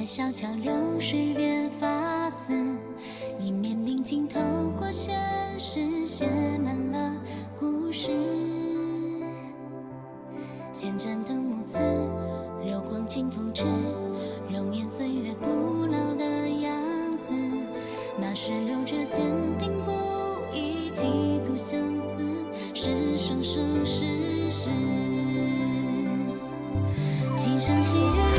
小桥流水别发丝，一面明镜透过现实，写满了故事。千盏灯木子，流光尽风致，容颜岁月不老的样子。那时留着坚定不移，几度相思，是生生世世。几场细雨。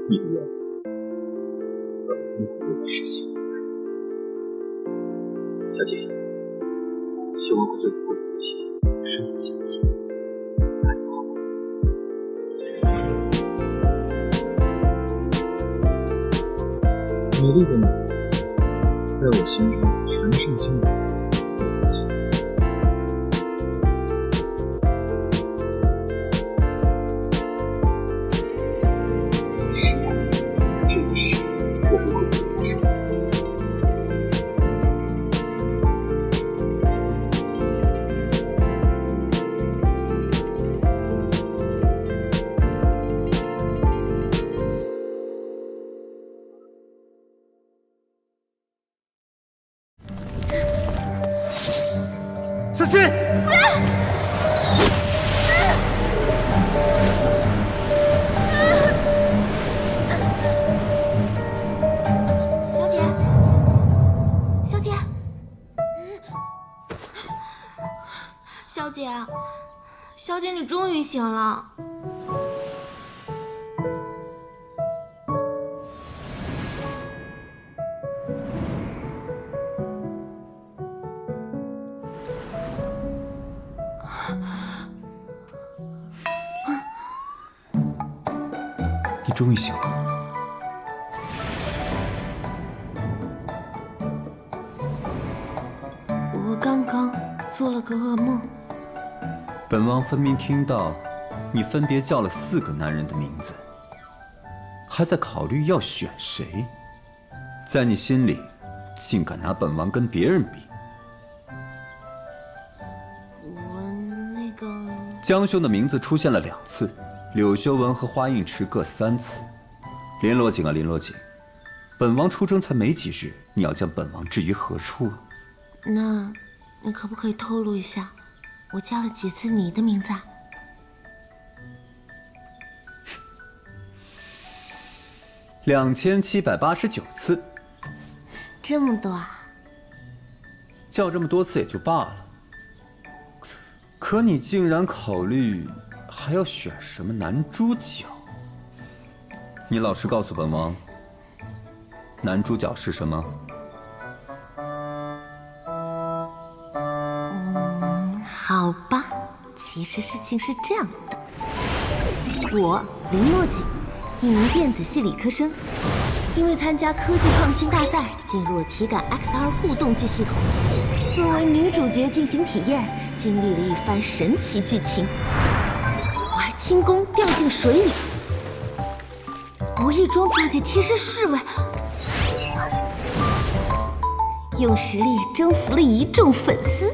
你的愿望，我不会实现。小姐，希望会对你不离不弃，生死相依，那你好吗？美丽的你，在我心中全盛清白。小心！小姐，小姐，小姐，小姐，你终于醒了。你终于醒了。我刚刚做了个噩梦。本王分明听到，你分别叫了4个男人的名字，还在考虑要选谁。在你心里，竟敢拿本王跟别人比。我那个江兄的名字出现了2次。柳修文和花映池各3次。林洛景啊，林洛景，本王出征才没几日，你要将本王置于何处啊？那，你可不可以透露一下，我叫了几次你的名字啊？ 2789次。这么多啊？叫这么多次也就罢了，可你竟然考虑还要选什么男主角？你老实告诉本王，男主角是什么？好吧，其实事情是这样的，我林洛景，一名电子系理科生，因为参加科技创新大赛，进入了体感 XR 互动剧系统，作为女主角进行体验，经历了一番神奇剧情。玩轻功掉进水里，无意中撞见贴身侍卫，用实力征服了一众粉丝。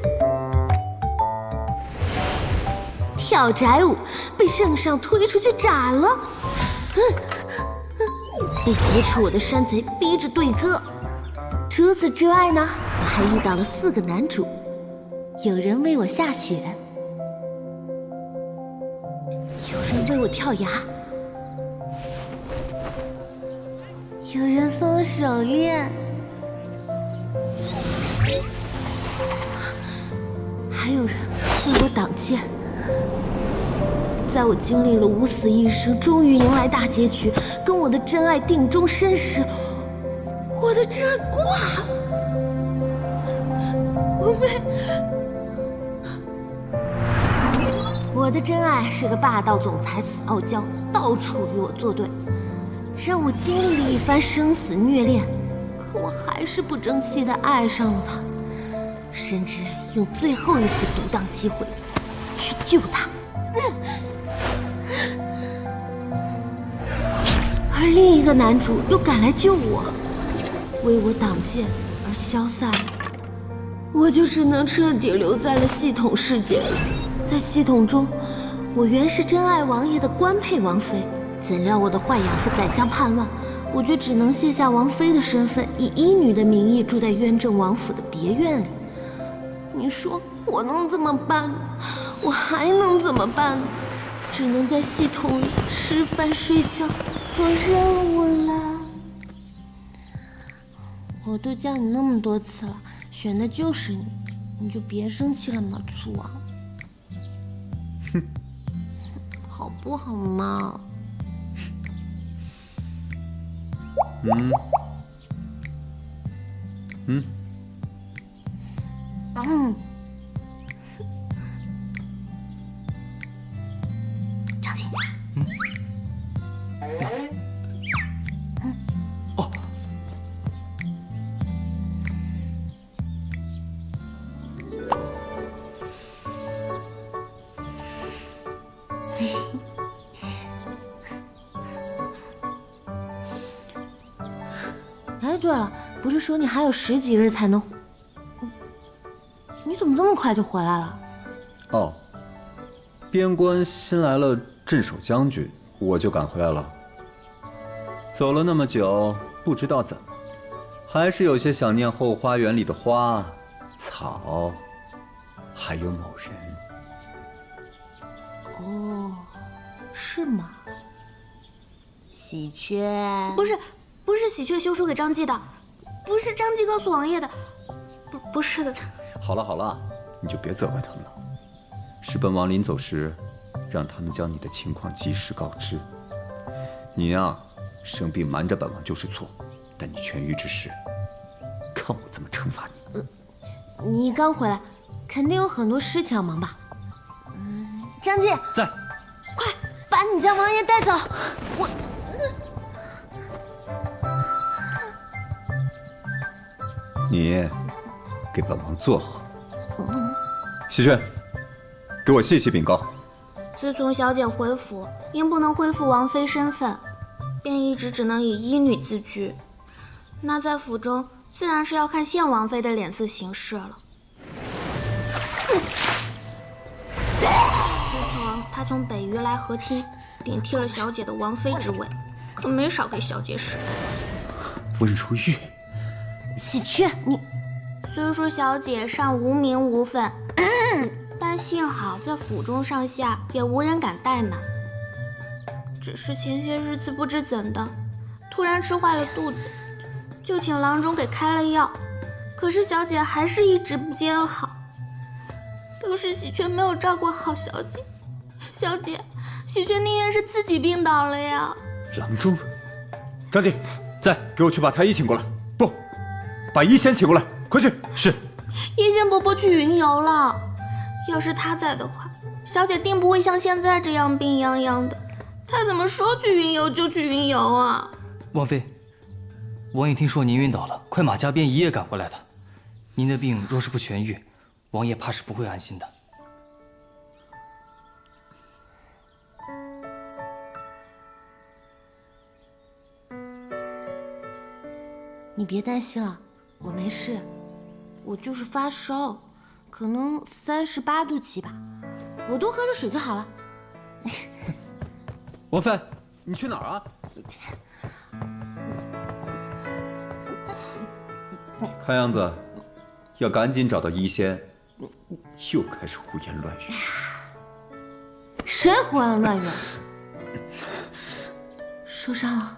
跳宅舞被圣上推出去斩了，被劫持我的山贼逼着对歌。除此之外呢，我还遇到了4个男主，有人为我下雪，有人为我跳崖，有人送我手链，还有人为我挡剑。在我经历了5死1生，终于迎来大结局，跟我的真爱定终身时，我的真爱挂了。我的真爱是个霸道总裁，死傲娇，到处与我作对，让我经历了一番生死虐恋，可我还是不争气的爱上了他，甚至用最后一次独当机会去救他。而另一个男主又赶来救我，为我挡剑而消散了，我就只能彻底留在了系统世界里。在系统中，我原是真爱王爷的官配王妃，怎料我的坏养父宰相叛乱，我就只能卸下王妃的身份，以医女的名义住在渊正王府的别院里。你说我能怎么办呢？我还能怎么办呢？只能在系统里吃饭睡觉做任务了。我都叫你那么多次了，选的就是你，你就别生气了嘛，醋王。哼，好不好嘛？张姐。哦。哎，对了，不是说你还有10几日才能……你怎么这么快就回来了？哦，边关新来了镇守将军，我就赶回来了。走了那么久，不知道怎么，还是有些想念后花园里的花、草，还有某人。哦，是吗？喜鹊？不是喜鹊修书给张继的，不是张继告诉王爷的，不是的。好了，你就别责怪他们了。是本王临走时，让他们将你的情况及时告知。你呀，生病瞒着本王就是错，但你痊愈之时，看我怎么惩罚你。你刚回来，肯定有很多事情要忙吧？张继，在，快把你家王爷带走！你给本王坐好。喜鹊，给我细细禀告。自从小姐回府，因不能恢复王妃身份，便一直只能以医女自居。那在府中，自然是要看现王妃的脸色行事了。自从她从北域来和亲，顶替了小姐的王妃之位，可没少给小姐使绊。温如玉，喜鹊，你虽说小姐尚无名无分，但幸好在府中上下也无人敢怠慢。只是前些日子不知怎的，突然吃坏了肚子，就请郎中给开了药，可是小姐还是一直不见好。都是喜鹊没有照顾好小姐，小姐，喜鹊宁愿是自己病倒了呀。郎中，张静，在，给我去把太医请过来。不，把医仙请过来，快去。是。医仙伯伯去云游了，要是他在的话，小姐定不会像现在这样病殃殃的。他怎么说去云游就去云游啊？王妃，王爷听说您晕倒了，快马加鞭一夜赶回来的。您的病若是不痊愈，王爷怕是不会安心的。你别担心了，我没事，我就是发烧，可能38度7吧，我多喝点水就好了。王妃，你去哪儿啊？看样子要赶紧找到医仙，又开始胡言乱语。谁胡言乱语？受伤了？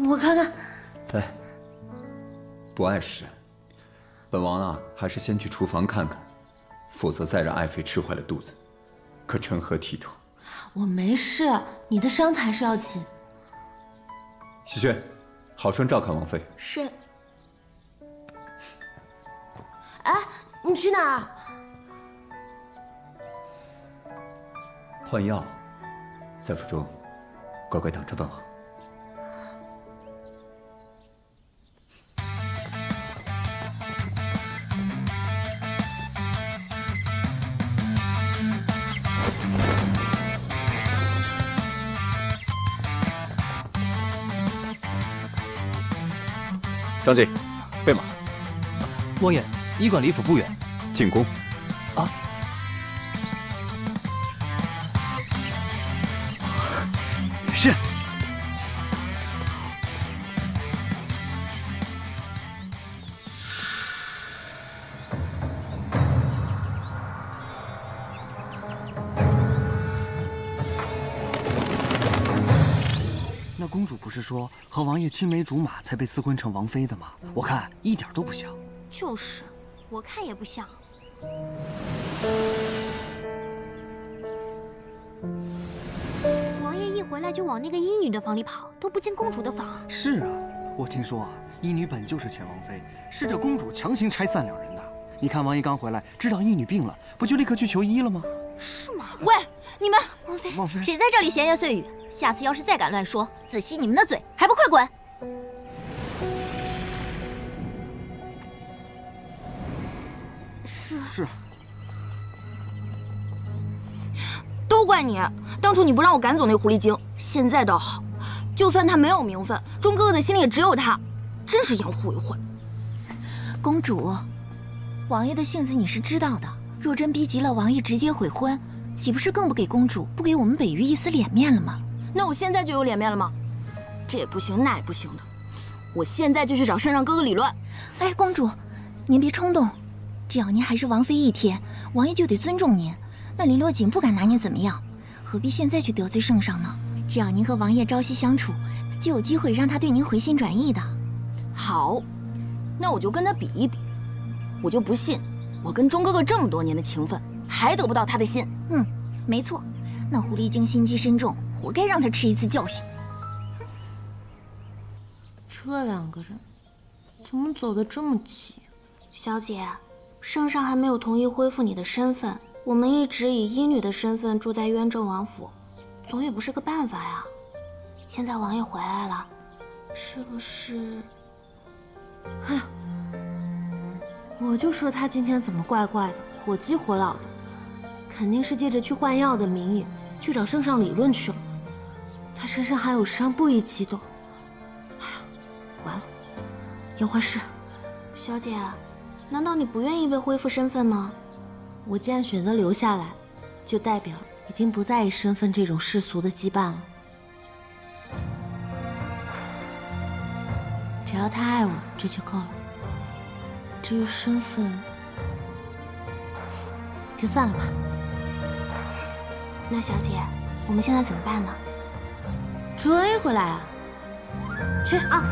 我看看。哎，不碍事。本王啊，还是先去厨房看看，否则再让爱妃吃坏了肚子，可成何体统？我没事，你的伤才是要紧。喜鹊，好生照看王妃。是。哎，你去哪儿？换药，在府中乖乖等着本王。张继，备马。王爷，医馆离府不远。进宫。啊！是。那公主不是说和王爷青梅竹马才被赐婚成王妃的吗？我看一点都不像。就是，我看也不像。王爷一回来就往那个医女的房里跑，都不进公主的房。是啊，我听说啊，医女本就是前王妃，是这公主强行拆散两人的。你看王爷刚回来，知道医女病了，不就立刻去求医了吗？是吗？喂，你们，王妃，谁在这里闲言碎语？下次要是再敢乱说，仔细你们的嘴，还不快滚！是。都怪你！当初你不让我赶走那狐狸精，现在倒好，就算他没有名分，钟哥哥的心里也只有他，真是养虎为患。公主，王爷的性子你是知道的，若真逼急了王爷直接悔婚，岂不是更不给公主、不给我们北域一丝脸面了吗？那我现在就有脸面了吗？这也不行，那也不行的。我现在就去找圣上哥哥理论。哎，公主，您别冲动，只要您还是王妃一天，王爷就得尊重您。那林洛景不敢拿您怎么样，何必现在去得罪圣上呢？只要您和王爷朝夕相处，就有机会让他对您回心转意的。好，那我就跟他比一比。我就不信，我跟钟哥哥这么多年的情分，还得不到他的心。没错，那狐狸精心机深重，活该让他吃一次教训。这两个人怎么走得这么急？小姐，圣上还没有同意恢复你的身份，我们一直以医女的身份住在渊正王府，总也不是个办法呀。现在王爷回来了，是不是？哎呀，我就说他今天怎么怪怪的，火急火燎的，肯定是借着去换药的名义去找圣上理论去了。他身上还有伤，不宜激动。哎呀，完了，要换事。小姐，难道你不愿意被恢复身份吗？我既然选择留下来，就代表已经不在意身份这种世俗的羁绊了。只要他爱我，这就够了。至于身份，就算了吧。那小姐，我们现在怎么办呢？追回来啊！去啊！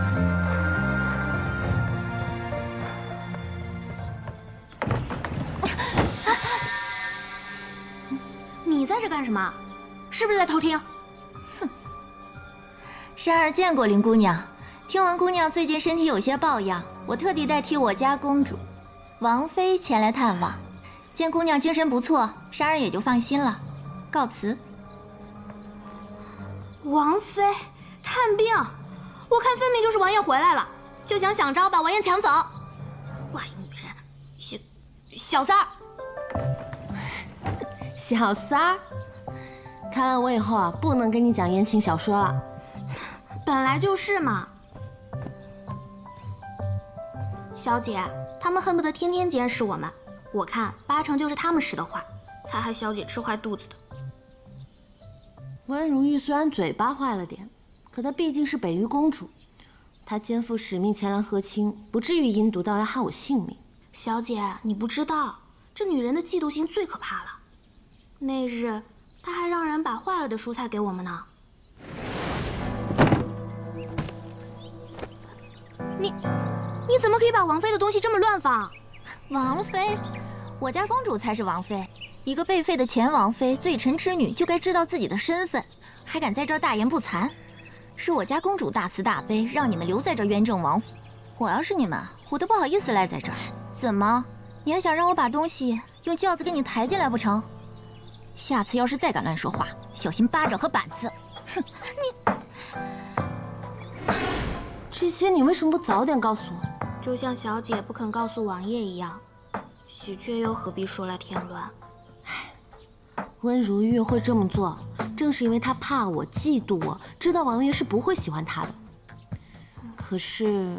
你在这干什么？是不是在偷听？哼！珊儿见过林姑娘，听闻姑娘最近身体有些抱恙，我特地代替我家公主王妃前来探望。见姑娘精神不错，珊儿也就放心了，告辞。王妃探病，我看分明就是王爷回来了，就想招把王爷抢走。坏女人，小三儿。小三儿，看来我以后啊不能跟你讲言情小说了。本来就是嘛。小姐，他们恨不得天天监视我们，我看80%就是他们使的坏，才害小姐吃坏肚子的。温如玉虽然嘴巴坏了点，可她毕竟是北域公主，她肩负使命前来和亲，不至于阴毒到要害我性命。小姐，你不知道，这女人的嫉妒心最可怕了。那日，她还让人把坏了的蔬菜给我们呢。你怎么可以把王妃的东西这么乱放？王妃，我家公主才是王妃。一个被废的前王妃，罪臣之女就该知道自己的身份，还敢在这儿大言不惭。是我家公主大慈大悲，让你们留在这渊正王府。我要是你们，我都不好意思赖在这儿。怎么，你还想让我把东西用轿子给你抬进来不成？下次要是再敢乱说话，小心巴掌和板子。哼，这些你为什么不早点告诉我？就像小姐不肯告诉王爷一样，喜鹊又何必说来添乱？温如玉会这么做，正是因为她怕我、嫉妒我，知道王爷是不会喜欢她的。可是，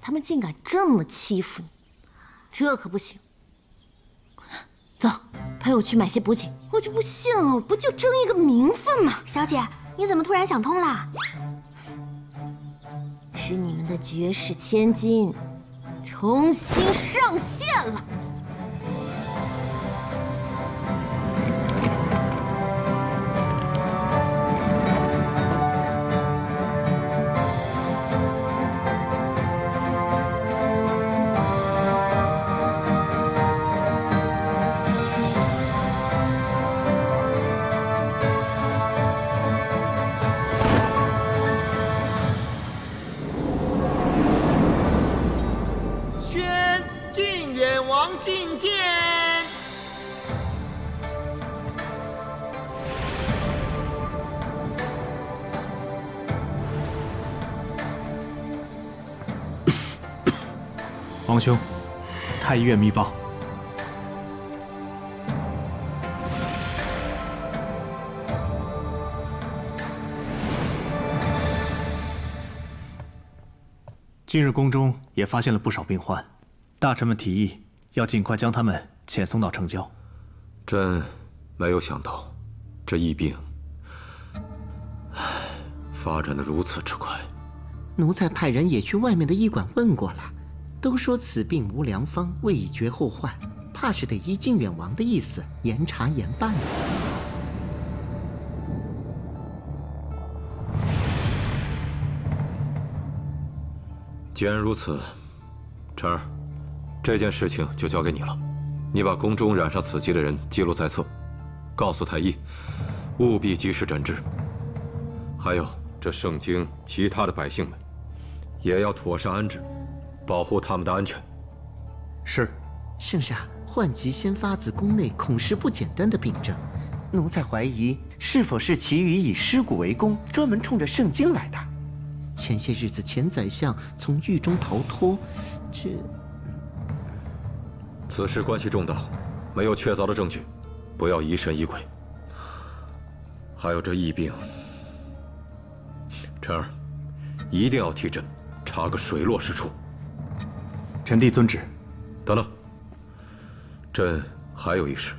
他们竟敢这么欺负你，这可不行。走，陪我去买些补给。我就不信了，我不就争一个名分吗？小姐，你怎么突然想通啦？是你们的绝世千金重新上线了。觐见。王兄，太医院密报。今日宫中也发现了不少病患，大臣们提议要尽快将他们遣送到城郊。朕没有想到，这疫病，发展的如此之快。奴才派人也去外面的医馆问过了，都说此病无良方，未以绝后患，怕是得依靖远王的意思严查严办了。既然如此，晨儿，这件事情就交给你了。你把宫中染上此疾的人记录在册，告诉太医，务必及时诊治。还有这盛京其他的百姓们，也要妥善安置，保护他们的安全。是。圣上，患疾先发自宫内，恐是不简单的病症。奴才怀疑，是否是其余以尸骨为弓，专门冲着盛京来的？前些日子，前宰相从狱中逃脱，此事关系重大，没有确凿的证据，不要疑神疑鬼。还有这疫病，晨儿，一定要替朕查个水落石出。臣弟遵旨。等等，朕还有一事。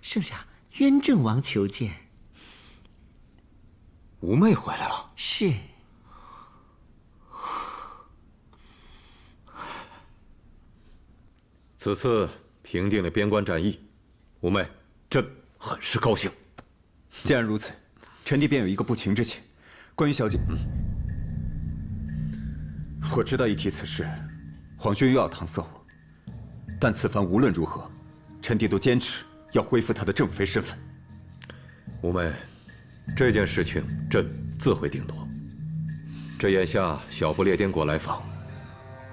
圣上，渊正王求见。吴妹回来了。是。此次平定了边关战役，吴妹，朕很是高兴。既然如此，臣弟便有一个不情之请。关于小姐，我知道一提此事，皇兄又要搪塞我，但此番无论如何，臣弟都坚持要恢复她的正妃身份。吴妹，这件事情朕自会定夺。这眼下小不列颠国来访，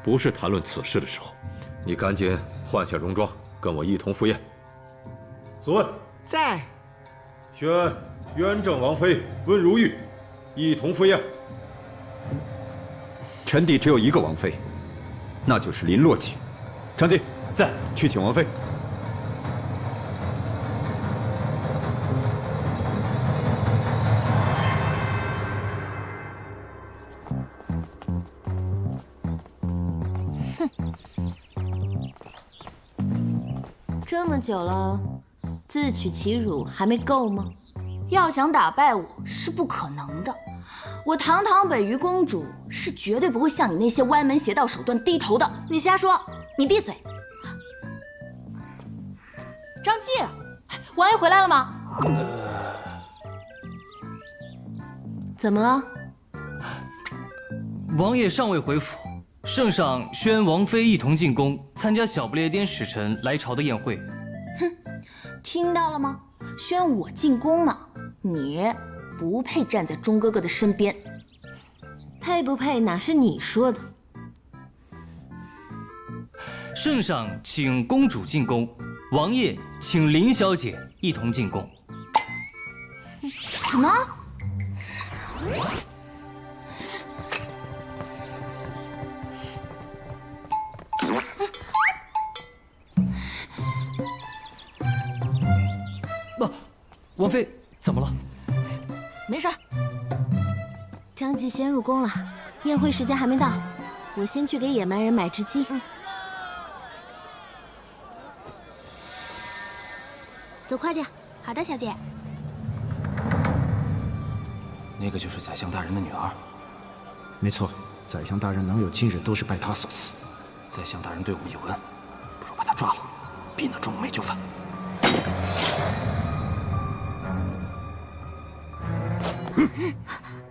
不是谈论此事的时候，你赶紧换下戎装，跟我一同赴宴。所问在。宣渊正王妃温如玉一同赴宴。臣弟只有一个王妃，那就是林洛景。长进，在，去请王妃。这么久了，自取其辱还没够吗？要想打败我是不可能的，我堂堂北域公主是绝对不会向你那些歪门邪道手段低头的。你瞎说，你闭嘴！张继，王爷回来了吗？怎么了？王爷尚未回府，圣上宣王妃一同进宫参加小不列颠使臣来朝的宴会。哼，听到了吗？宣我进宫呢，你不配站在钟哥哥的身边。配不配哪是你说的？圣上请公主进宫，王爷请林小姐一同进宫。什么？王妃怎么了？没事。张继先入宫了，宴会时间还没到，我先去给野蛮人买只鸡。走快点。好的，小姐。那个就是宰相大人的女儿。没错，宰相大人能有今日都是拜她所赐。宰相大人对我们有恩，不如把她抓了，逼那钟无寐就范。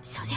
小姐，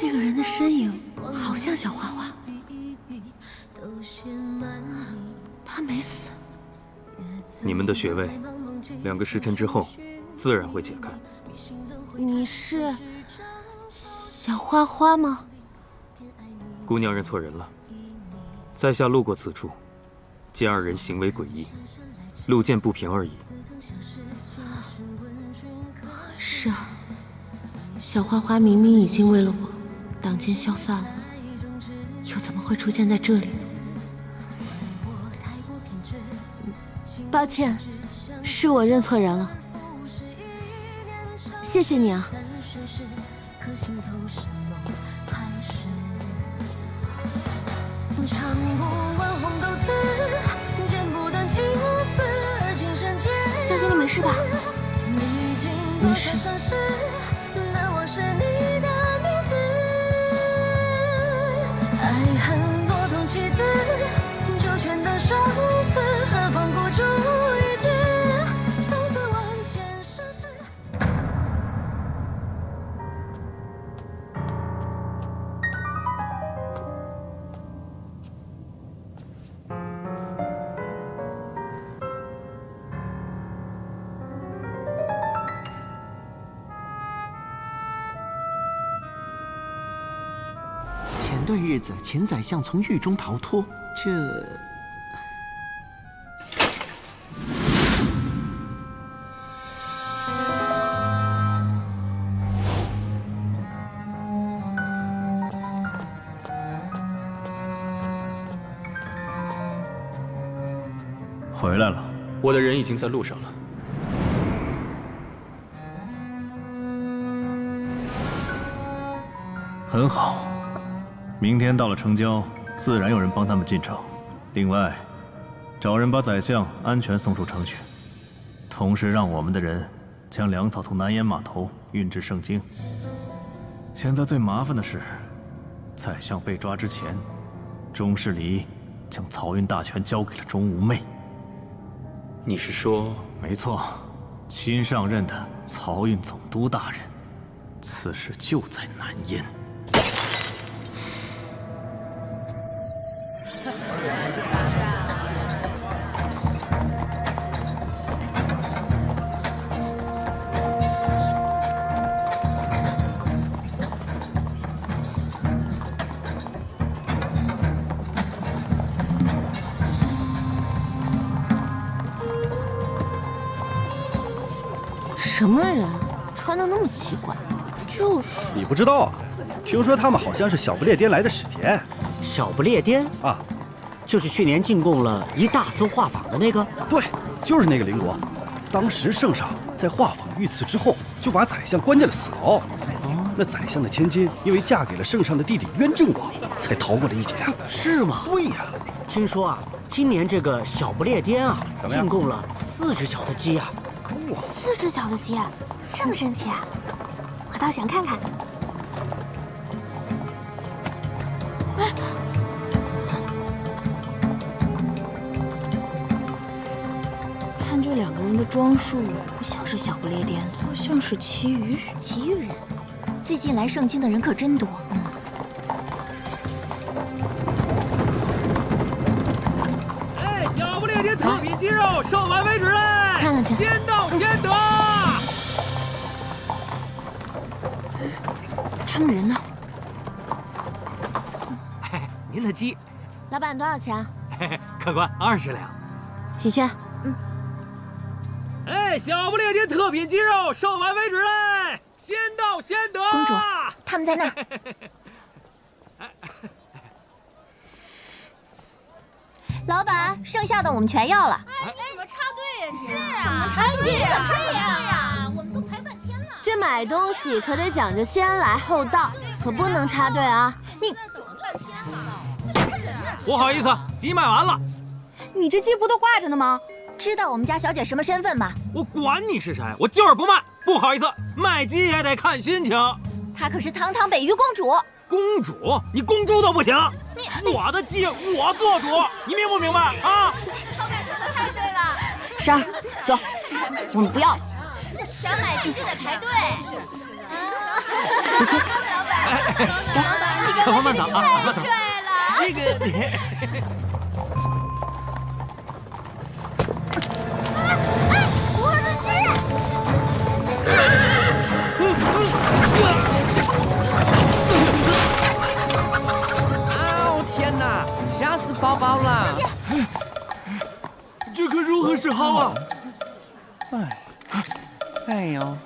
这个人的身影好像小花花，他没死。你们的穴位，2个时辰之后，自然会解开。你是小花花吗？姑娘认错人了，在下路过此处，见2人行为诡异，路见不平而已。是啊，小花花明明已经为了我挡剑消散了，又怎么会出现在这里？抱歉，是我认错人了。谢谢你啊。小姐，你没事吧？没事。前段日子，前宰相从狱中逃脱，这……回来了，我的人已经在路上了。很好，明天到了城郊，自然有人帮他们进城。另外，找人把宰相安全送出城去，同时让我们的人将粮草从南沿码头运至盛京。现在最麻烦的是，宰相被抓之前，钟世离将漕运大权交给了钟无寐。你是说？没错，新上任的漕运总督大人，此事就在南沿。什么人穿的那么奇怪？就是你不知道啊？听说他们好像是小不列颠来的使节。小不列颠啊，就是去年进贡了一大艘画舫的那个。对，就是那个邻国。当时圣上在画舫遇刺之后，就把宰相关进了死牢。那宰相的千金因为嫁给了圣上的弟弟渊正王，才逃过了一劫啊。是吗？对呀。听说啊，今年这个小不列颠啊，进贡了4只脚的鸡啊。4只脚的鸡，这么神奇啊！我倒想看看。哎，看这两个人的装束，不像是小不列颠的，都像是其余人。其余人，最近来盛京的人可真多。哎，小不列颠特品鸡肉，售完为止嘞！看看去，先到先得。他们人呢？您的鸡，老板多少钱？客官20两。几圈？哎，小不列颠特品鸡肉，售完为止嘞！先到先得。公主，他们在那儿。老板，剩下的我们全要了。哎，怎么插队呀？是啊，怎么插队呀？我们都排半天了。这买东西可得讲究先来后到，可不能插队啊！你不好意思，鸡卖完了。你这鸡不都挂着呢吗？知道我们家小姐什么身份吗？我管你是谁，我就是不卖。不好意思，卖鸡也得看心情。她可是堂堂北域公主。公主？你公主都不行。我的鸡我做主，你明不明白啊？太对了。十二，走，我们不要了。想买鸡就得排队。不去。客官慢走啊，慢走。那个。我的天哪，吓死宝宝了！这可如何是好啊？哎呦！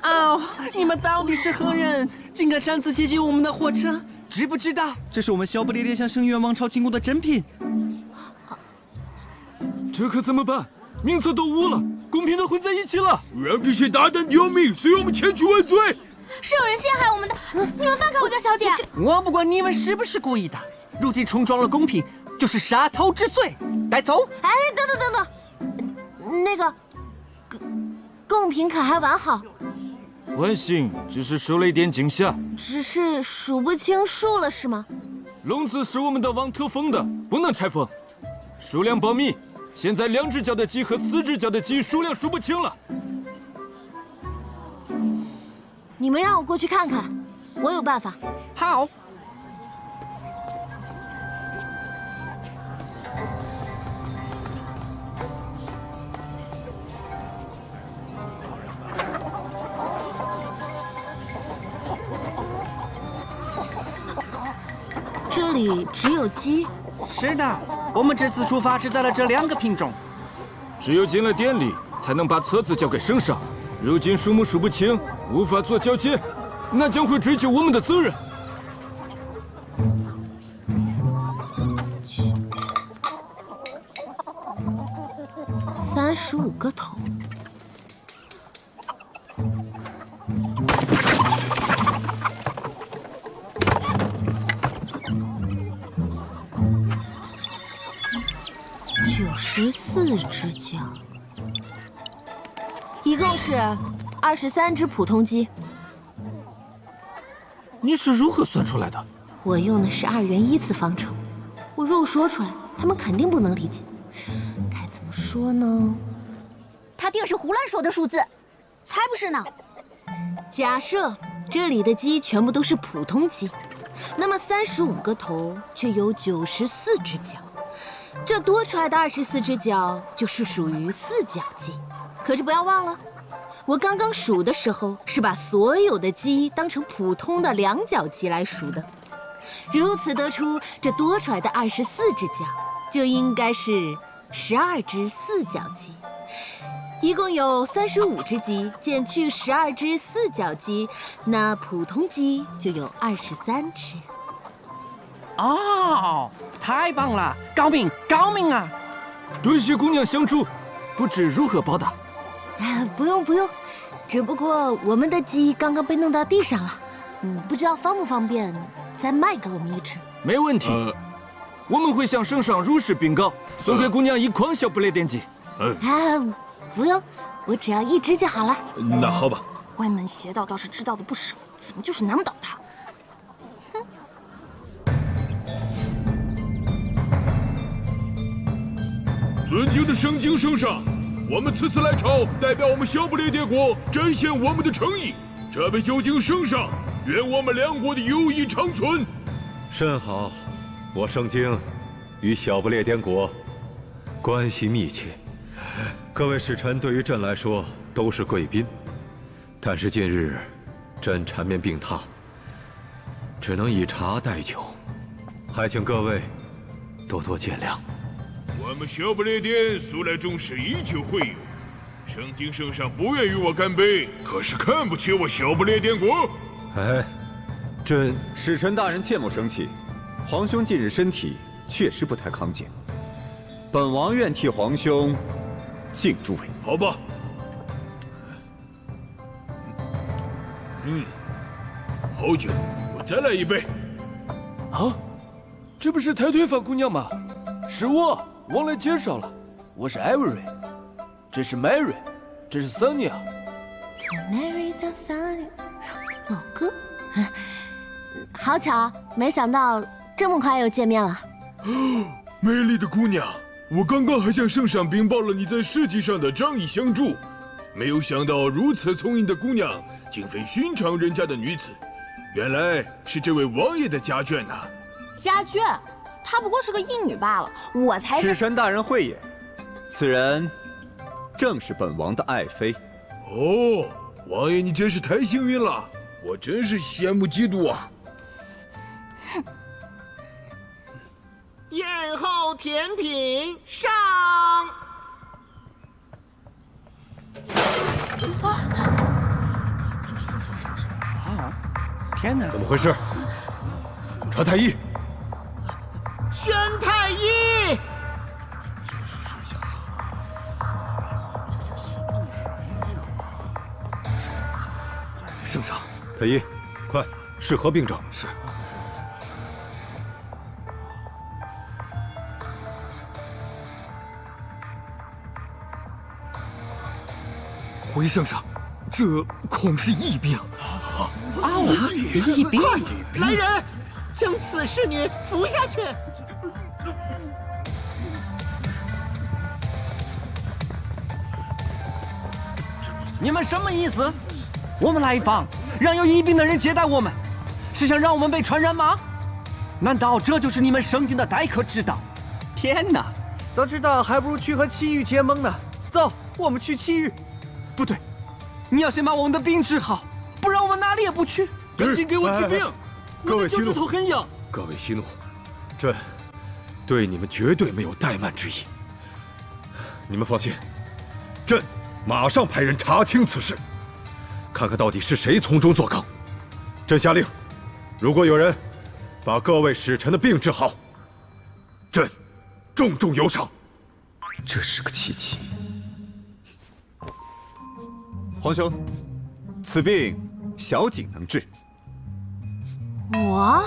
哦，你们到底是何人？竟敢擅自袭击我们的货车？知不知道？这是我们小不列颠向盛元王朝进贡的珍品。这可怎么办？名册都污了，公平都混在一起了。让这些大胆刁民随我们前去问罪。是有人陷害我们的，你们放开我家小姐！我不管你们是不是故意的，入境重装了贡品就是杀头之罪，带走！哎，等，那个贡品可还完好？万幸，只是受了一点惊吓，只是数不清数了是吗？笼子是我们的王特封的，不能拆封，数量保密。现在2只脚的鸡和4只脚的鸡数量数不清了。你们让我过去看看，我有办法。好。这里只有鸡？是的，我们这次出发只带了这2个品种。只有进了店里，才能把册子交给圣上。如今数目数不清，无法做交接，那将会追究我们的责任。 35个头，94只脚，一共是23只普通鸡。你是如何算出来的？我用的是2元1次方程，我如果说出来，他们肯定不能理解。 说呢？他定是胡乱说的数字，才不是呢。假设这里的鸡全部都是普通鸡，那么35个头却有94只脚，这多出来的24只脚就是属于4脚鸡。可是不要忘了，我刚刚数的时候是把所有的鸡当成普通的2脚鸡来数的，如此得出这多出来的24只脚就应该是 12只4脚鸡，一共有35只鸡，减去12只4脚鸡，那普通鸡就有23只。哦，太棒了，高明高明啊！多谢姑娘相助，不知如何报答。不用不用，只不过我们的鸡刚刚被弄到地上了，不知道方不方便再卖给我们一只？没问题。我们会向圣上如实禀告，送给姑娘1筐小不列颠鸡。不用，我只要1只就好了。那好吧。歪门邪道倒是知道的不少，怎么就是难不倒他？哼！尊敬的盛京圣上，我们此次来朝，代表我们小不列颠国展现我们的诚意。这位久经圣上，愿我们2国的友谊长存。甚好。 我盛京与小不列颠国关系密切，各位使臣对于朕来说都是贵宾。但是近日朕缠绵病榻，只能以茶代酒，还请各位多多见谅。我们小不列颠素来重视以酒会友，盛京圣上不愿与我干杯，可是看不起我小不列颠国。哎，朕使臣大人切莫生气。 皇兄近日身体确实不太康健，本王愿替皇兄敬诸位。好吧。好酒，我再来一杯。啊，这不是抬腿法姑娘吗？是我，忘了介绍了，我是艾薇瑞，这是 Mary， 这是 Sonia。Mary 的 Sonia， 老哥，好巧，没想到。 这么快又见面了，美丽的姑娘，我刚刚还向圣上禀报了你在事迹上的仗义相助，没有想到如此聪颖的姑娘，竟非寻常人家的女子，原来是这位王爷的家眷呐。家眷，她不过是个义女罢了，我才是。使臣大人慧眼，此人正是本王的爱妃。哦，王爷你真是太幸运了，我真是羡慕嫉妒啊。哼。 宴后甜品上。天哪！怎么回事？传太医。宣太医。圣上，太医，快是何病症？是。 回圣上，这恐是疫病。疫病！来人，将此侍女扶下去。你们什么意思？我们来访，让有疫病的人接待我们，是想让我们被传染吗？难道这就是你们盛京的待客之道？天哪！早知道还不如去和戚玉结盟呢。走，我们去戚玉。 不对，你要先把我们的病治好，不然我们哪里也不去。赶紧给我治病！各位息怒，头很痒。各位息怒，朕对你们绝对没有怠慢之意。你们放心，朕马上派人查清此事，看看到底是谁从中作梗。朕下令，如果有人把各位使臣的病治好，朕重重有赏。这是个奇迹。皇兄，此病小景能治。我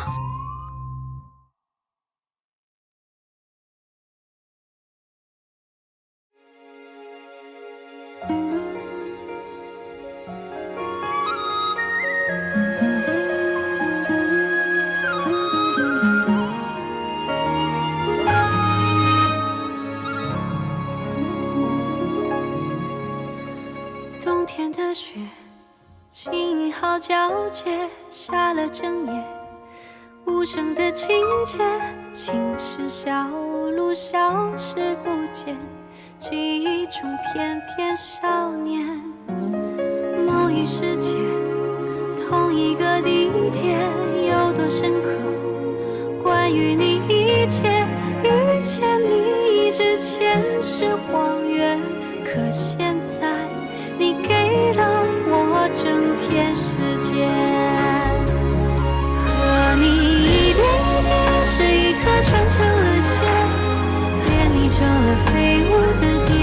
冬天的雪，青蒿交接，下了整夜，无声的情节，青石小路消失不见，记忆中翩翩少年。某一时间，同一个地点，有多深刻？关于你一切，遇见你之前是荒原，可现在你给了我整片世界。和你一点一滴，是一颗串成了线，连你成了飞舞的蝶，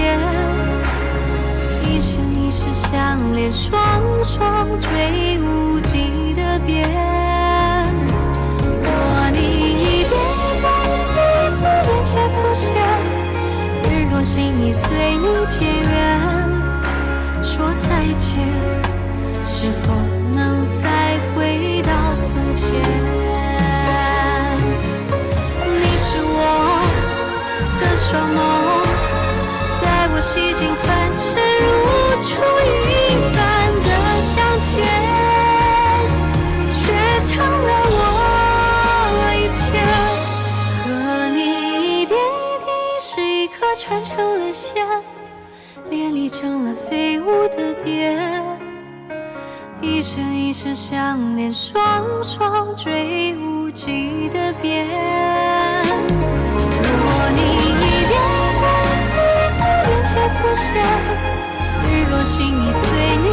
一生一世相连，双双追无际的边。和你一遍一遍，一次一次眼前浮现，日落心意随你结缘。说再见，是否能再回到从前？你是我的双梦，带我洗尽凡尘，如初一般的相见，却成了我一切。和你一点一滴，是一颗串成了线，连理成了飞舞的蝶，一生一世相连，双双追无际的边。若你一遍一遍，一次一次眼前浮现，日落心意随你